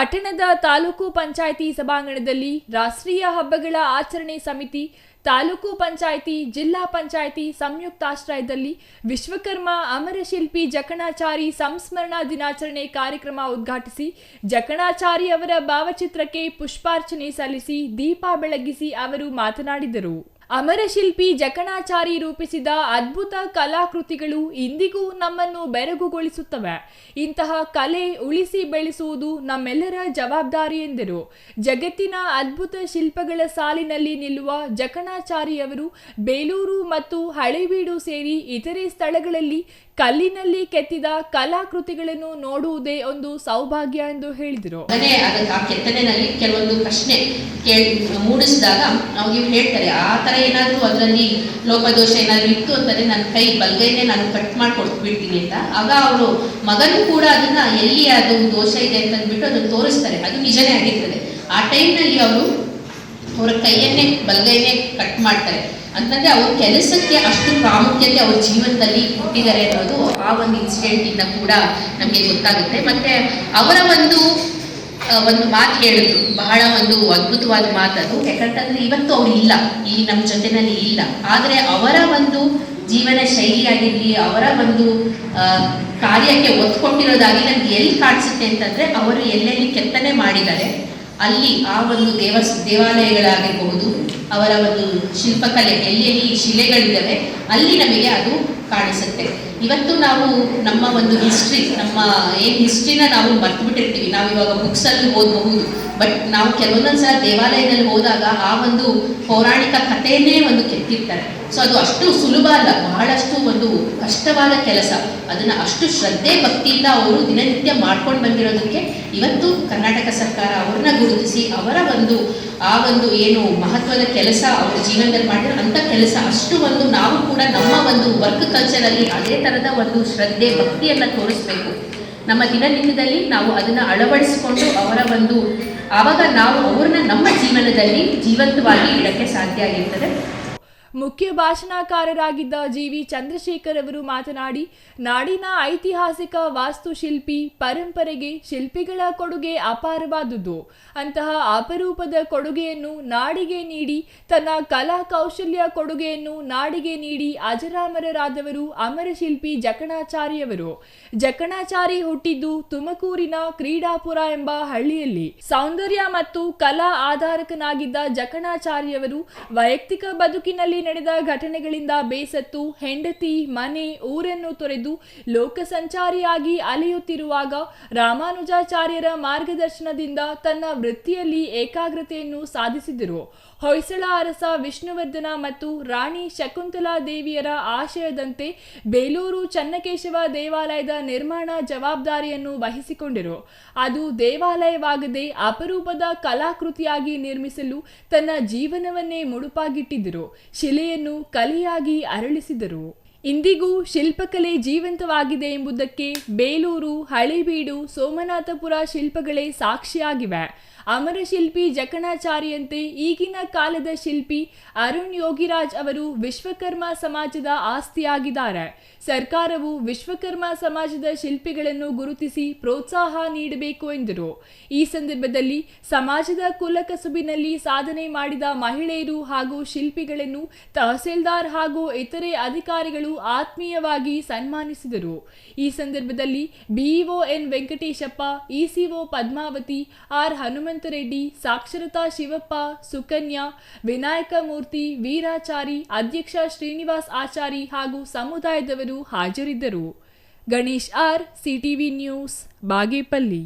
ಪಟ್ಟಣದ ತಾಲೂಕು ಪಂಚಾಯಿತಿ ಸಭಾಂಗಣದಲ್ಲಿ ರಾಷ್ಟ್ರೀಯ ಹಬ್ಬಗಳ ಆಚರಣೆ ಸಮಿತಿ, ತಾಲೂಕು ಪಂಚಾಯಿತಿ, ಜಿಲ್ಲಾ ಪಂಚಾಯಿತಿ ಸಂಯುಕ್ತಾಶ್ರಯದಲ್ಲಿ ವಿಶ್ವಕರ್ಮ ಅಮರಶಿಲ್ಪಿ ಜಕಣಾಚಾರಿ ಸಂಸ್ಮರಣಾ ದಿನಾಚರಣೆ ಕಾರ್ಯಕ್ರಮ ಉದ್ಘಾಟಿಸಿ ಜಕಣಾಚಾರಿ ಅವರ ಭಾವಚಿತ್ರಕ್ಕೆ ಪುಷ್ಪಾರ್ಚನೆ ಸಲ್ಲಿಸಿ ದೀಪ ಬೆಳಗಿಸಿ ಅವರು ಮಾತನಾಡಿದರು. ಅಮರಶಿಲ್ಪಿ ಜಕಣಾಚಾರಿ ರೂಪಿಸಿದ ಅದ್ಭುತ ಕಲಾಕೃತಿಗಳು ಇಂದಿಗೂ ನಮ್ಮನ್ನು ಬೆರಗುಗೊಳಿಸುತ್ತವೆ. ಇಂತಹ ಕಲೆ ಉಳಿಸಿ ಬೆಳೆಸುವುದು ನಮ್ಮೆಲ್ಲರ ಜವಾಬ್ದಾರಿ ಎಂದರು. ಜಗತ್ತಿನ ಅದ್ಭುತ ಶಿಲ್ಪಗಳ ಸಾಲಿನಲ್ಲಿ ನಿಲ್ಲುವ ಜಕಣಾಚಾರಿಯವರು ಬೇಲೂರು ಮತ್ತು ಹಳೇಬೀಡು ಸೇರಿ ಇತರೆ ಸ್ಥಳಗಳಲ್ಲಿ ಕಲ್ಲಿನಲ್ಲಿ ಕೆತ್ತಿದ ಕಲಾಕೃತಿಗಳನ್ನು ನೋಡುವುದೇ ಒಂದು ಸೌಭಾಗ್ಯ ಎಂದು ಹೇಳಿದರು. ಕೆತ್ತನೆಯಲ್ಲಿ ಕೆಲವೊಂದು ಪ್ರಶ್ನೆ ಮೂಡಿಸಿದಾಗ ನಾವು ಹೇಳ್ತಾರೆ, ಆ ತರ ಏನಾದ್ರು ಅದರಲ್ಲಿ ಲೋಪದೋಷ ಏನಾದ್ರು ಇತ್ತು ಅಂತಂದ್ರೆ ನನ್ನ ಕೈ ಬಲ್ಗೈನೇ ನಾನು ಕಟ್ ಮಾಡ್ಕೊಡ್ಬಿಡ್ತೀನಿ ಅಂತ. ಆಗ ಅವರು ಮಗನು ಕೂಡ ಅದನ್ನ ಎಲ್ಲಿ ಅದು ದೋಷ ಇದೆ ಅಂತಂದ್ಬಿಟ್ಟು ಅದನ್ನು ತೋರಿಸ್ತಾರೆ. ಅದು ನಿಜನೇ ಆಗಿರ್ತದೆ. ಆ ಟೈಮ್ನಲ್ಲಿ ಅವರು ಅವರ ಕೈಯನ್ನೇ ಬಲ್ಗೈನೇ ಕಟ್ ಮಾಡ್ತಾರೆ ಅಂತಂದ್ರೆ ಅವ್ರ ಕೆಲಸಕ್ಕೆ ಅಷ್ಟು ಪ್ರಾಮುಖ್ಯತೆ ಅವ್ರ ಜೀವನದಲ್ಲಿ ಕೊಟ್ಟಿದ್ದಾರೆ ಅನ್ನೋದು ಆ ಒಂದು ಇನ್ಸಿಡೆಂಟ್ ಇಂದ ಕೂಡ ನಮಗೆ ಗೊತ್ತಾಗುತ್ತೆ. ಮತ್ತೆ ಅವರ ಒಂದು ಮಾತು ಹೇಳಿದ್ರು, ಬಹಳ ಒಂದು ಅದ್ಭುತವಾದ ಮಾತದು. ಯಾಕಂತಂದ್ರೆ ಇವತ್ತು ಅವ್ರು ಇಲ್ಲ, ಈ ನಮ್ಮ ಜೊತೆನಲ್ಲಿ ಇಲ್ಲ. ಆದರೆ ಅವರ ಒಂದು ಜೀವನ ಶೈಲಿಯಾಗಿರಲಿ, ಅವರ ಒಂದು ಕಾರ್ಯಕ್ಕೆ ಒತ್ತು ಕೊಟ್ಟಿರೋದಾಗಿ ನಮ್ಗೆ ಎಲ್ಲಿ ಕಾಣಿಸುತ್ತೆ ಅಂತಂದ್ರೆ ಅವರು ಎಲ್ಲೆಲ್ಲಿ ಕೆತ್ತನೆ ಮಾಡಿದ್ದಾರೆ ಅಲ್ಲಿ ಆ ಒಂದು ದೇವಾಲಯಗಳಾಗಿರಬಹುದು, ಅವರ ಒಂದು ಶಿಲ್ಪಕಲೆ ಎಲ್ಲೆಲ್ಲಿ ಶಿಲೆಗಳಿದ್ದಾವೆ ಅಲ್ಲಿ ನಮಗೆ ಅದು ಕಾಣಿಸುತ್ತೆ. ಇವತ್ತು ನಾವು ನಮ್ಮ ಒಂದು ಹಿಸ್ಟ್ರಿ, ನಮ್ಮ ಏನು ಹಿಸ್ಟ್ರಿನ ನಾವು ಮರ್ತು ಬಿಟ್ಟಿರ್ತೀವಿ. ನಾವು ಇವಾಗ ಬುಕ್ಸಲ್ಲಿ ಓದಬಹುದು, ಬಟ್ ನಾವು ಕೆಲವೊಂದೊಂದ್ಸಲ ದೇವಾಲಯದಲ್ಲಿ ಹೋದಾಗ ಆ ಒಂದು ಪೌರಾಣಿಕ ಕಥೆಯನ್ನೇ ಒಂದು ಕೆತ್ತಿರ್ತಾರೆ. ಸೊ ಅದು ಅಷ್ಟು ಸುಲಭ ಅಲ್ಲ, ಬಹಳಷ್ಟು ಒಂದು ಕಷ್ಟವಾದ ಕೆಲಸ. ಅದನ್ನ ಅಷ್ಟು ಶ್ರದ್ಧೆ ಭಕ್ತಿಯಿಂದ ಅವರು ದಿನನಿತ್ಯ ಮಾಡ್ಕೊಂಡು ಬಂದಿರೋದಕ್ಕೆ ಇವತ್ತು ಕರ್ನಾಟಕ ಸರ್ಕಾರ ಅವ್ರನ್ನ ಗುರುತಿಸಿ ಅವರ ಒಂದು ಆ ಒಂದು ಏನು ಮಹತ್ವದ ಕೆಲಸ ಅವ್ರ ಜೀವನದಲ್ಲಿ ಮಾಡಿರೋ ಅಂತ ಕೆಲಸ ಅಷ್ಟು ಒಂದು ನಾವು ಕೂಡ ನಮ್ಮ ಒಂದು ವರ್ಕ್ ಕಲ್ಚರಲ್ಲಿ ಅದೇ ಥರದ ಒಂದು ಶ್ರದ್ಧೆ ಭಕ್ತಿಯನ್ನು ತೋರಿಸ್ಬೇಕು. ನಮ್ಮ ದಿನನಿತ್ಯದಲ್ಲಿ ನಾವು ಅದನ್ನು ಅಳವಡಿಸಿಕೊಂಡು ಅವರ ಒಂದು ಆವಾಗ ನಾವು ಅವ್ರನ್ನ ನಮ್ಮ ಜೀವನದಲ್ಲಿ ಜೀವಂತವಾಗಿ ಇಡಕ್ಕೆ ಸಾಧ್ಯ ಆಗಿರ್ತದೆ. ಮುಖ್ಯ ಭಾಷಣಕಾರರಾಗಿದ್ದ ಜಿ.ವಿ. ಚಂದ್ರಶೇಖರ್ ಅವರು ಮಾತನಾಡಿ, ನಾಡಿನ ಐತಿಹಾಸಿಕ ವಾಸ್ತುಶಿಲ್ಪಿ ಪರಂಪರೆಗೆ ಶಿಲ್ಪಿಗಳ ಕೊಡುಗೆ ಅಪಾರವಾದುದು. ಅಂತಹ ಅಪರೂಪದ ಕೊಡುಗೆಯನ್ನು ನಾಡಿಗೆ ನೀಡಿ ತನ್ನ ಕಲಾ ಕೌಶಲ್ಯ ಕೊಡುಗೆಯನ್ನು ನಾಡಿಗೆ ನೀಡಿ ಅಜರಾಮರರಾದವರು ಅಮರಶಿಲ್ಪಿ ಜಕಣಾಚಾರಿಯವರು. ಜಕಣಾಚಾರಿ ಹುಟ್ಟಿದ್ದು ತುಮಕೂರಿನ ಕ್ರೀಡಾಪುರ ಎಂಬ ಹಳ್ಳಿಯಲ್ಲಿ. ಸೌಂದರ್ಯ ಮತ್ತು ಕಲಾ ಆಧಾರಕನಾಗಿದ್ದ ಜಕಣಾಚಾರಿಯವರು ವೈಯಕ್ತಿಕ ಬದುಕಿನಲ್ಲಿ ನಡೆದ ಘಟನೆಗಳಿಂದ ಬೇಸತ್ತು ಹೆಂಡತಿ, ಮನೆ, ಊರನ್ನು ತೊರೆದು ಲೋಕ ಸಂಚಾರಿಯಾಗಿ ಅಲೆಯುತ್ತಿರುವಾಗ ರಾಮಾನುಜಾಚಾರ್ಯರ ಮಾರ್ಗದರ್ಶನದಿಂದ ತನ್ನ ವೃತ್ತಿಯಲ್ಲಿ ಏಕಾಗ್ರತೆಯನ್ನು ಸಾಧಿಸಿದರು. ಹೊಯ್ಸಳ ಅರಸ ವಿಷ್ಣುವರ್ಧನ ಮತ್ತು ರಾಣಿ ಶಕುಂತಲಾ ದೇವಿಯರ ಆಶಯದಂತೆ ಬೇಲೂರು ಚನ್ನಕೇಶವ ದೇವಾಲಯದ ನಿರ್ಮಾಣ ಜವಾಬ್ದಾರಿಯನ್ನು ವಹಿಸಿಕೊಂಡರು. ಅದು ದೇವಾಲಯವಾಗದೆ ಅಪರೂಪದ ಕಲಾಕೃತಿಯಾಗಿ ನಿರ್ಮಿಸಲು ತನ್ನ ಜೀವನವನ್ನೇ ಮುಡುಪಾಗಿಟ್ಟಿದ್ದರು. ಶಿಲೆಯನ್ನು ಕಲೆಯಾಗಿ ಅರಳಿಸಿದರು. ಇಂದಿಗೂ ಶಿಲ್ಪಕಲೆ ಜೀವಂತವಾಗಿದೆ ಎಂಬುದಕ್ಕೆ ಬೇಲೂರು, ಹಳೇಬೀಡು, ಸೋಮನಾಥಪುರ ಶಿಲ್ಪಗಳೇ ಸಾಕ್ಷಿಯಾಗಿವೆ. ಅಮರಶಿಲ್ಪಿ ಜಕಣಾಚಾರಿಯಂತೆ ಈಗಿನ ಕಾಲದ ಶಿಲ್ಪಿ ಅರುಣ್ ಯೋಗಿರಾಜ್ ಅವರು ವಿಶ್ವಕರ್ಮ ಸಮಾಜದ ಆಸ್ತಿಯಾಗಿದ್ದಾರೆ. ಸರ್ಕಾರವು ವಿಶ್ವಕರ್ಮ ಸಮಾಜದ ಶಿಲ್ಪಿಗಳನ್ನು ಗುರುತಿಸಿ ಪ್ರೋತ್ಸಾಹ ನೀಡಬೇಕು ಎಂದರು. ಈ ಸಂದರ್ಭದಲ್ಲಿ ಸಮಾಜದ ಕುಲಕಸುಬಿನಲ್ಲಿ ಸಾಧನೆ ಮಾಡಿದ ಮಹಿಳೆಯರು ಹಾಗೂ ಶಿಲ್ಪಿಗಳನ್ನು ತಹಸೀಲ್ದಾರ್ ಹಾಗೂ ಇತರೆ ಅಧಿಕಾರಿಗಳು ಆತ್ಮೀಯವಾಗಿ ಸನ್ಮಾನಿಸಿದರು. ಈ ಸಂದರ್ಭದಲ್ಲಿ BEO N Venkateshappa, ECO Padmavathi, R Hanumanthareddy, ಸಾಕ್ಷರತಾ ಶಿವಪ್ಪ, ಸುಕನ್ಯಾ, ವಿನಾಯಕ ಮೂರ್ತಿ, ವೀರಾಚಾರಿ, ಅಧ್ಯಕ್ಷ ಶ್ರೀನಿವಾಸ್ ಆಚಾರಿ ಹಾಗೂ ಸಮುದಾಯದವರು ಹಾಜರಿದ್ದರು. Ganesh R, CTV news, Bagepalli.